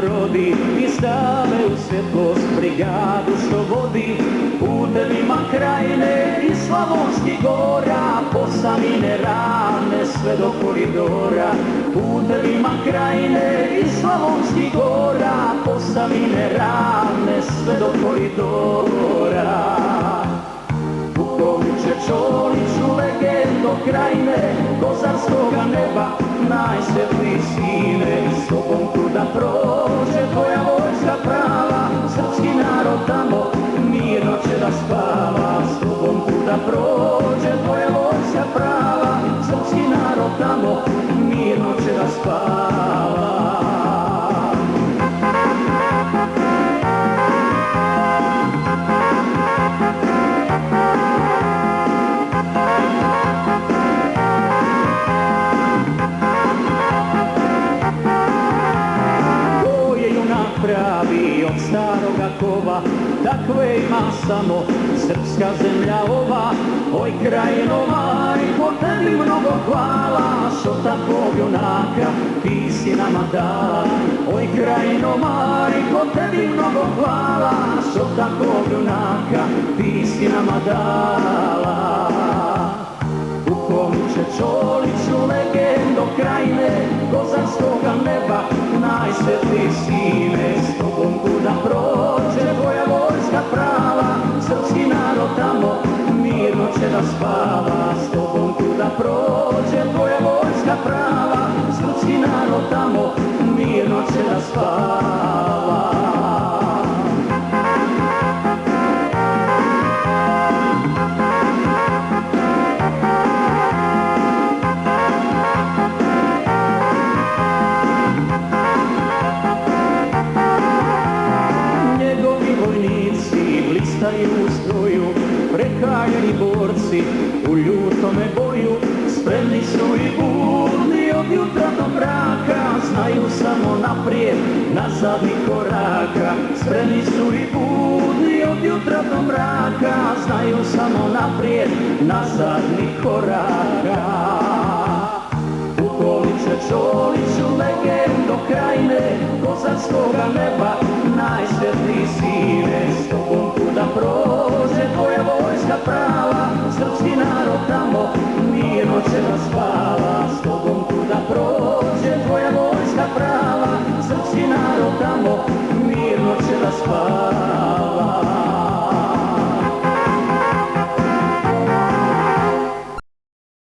rodi i stave u svjetlost brigadu što vodi putevima Krajine i Slavonskih gora, Posamine ravne sve do koridora. Putevima Krajine i Slavonskih gora, Posamine ravne sve do koridora. Pukovniče Čoliću, legendo Krajine, kozarskoga neba, najsvjetliji sine, s tobom tuda prođe tvoja vojska prava, srpski narod tamo mirno će da spava. S tobom tuda prođe tvoja vojska prava, srpski narod tamo mirno će da spava. Pravi od staroga kova, takve ima samo srpska zemlja ova. Oj Krajino majko, tebi mnogo hvala, što takvog junaka ti si nama dala. Oj Krajino majko, tebi mnogo hvala, što takvog junaka ti si nama dala. Pukovniče Čoliću, legendo Krajine, kozarskoga neba, najsvetliji sine, s tobom kuda prođe tvoja vojska prava, srpski narod tamo mirno će da spava. S tobom kuda prođe tvoja vojska prava, srpski narod tamo mirno će da spava. Blistaju u stroju, prekaljeni borci u ljutome boju, spremni su i budni od jutra do mraka, znaju samo naprijed, nazad ni koraka. Spremni su i budni od jutra do mraka, znaju samo naprijed, nazad ni koraka. Pukovniče Čoliću, legendo Krajine, kozarskoga neba, najsvjetliji sine, s tobom kuda prođe tvoja vojska prava, srpski narod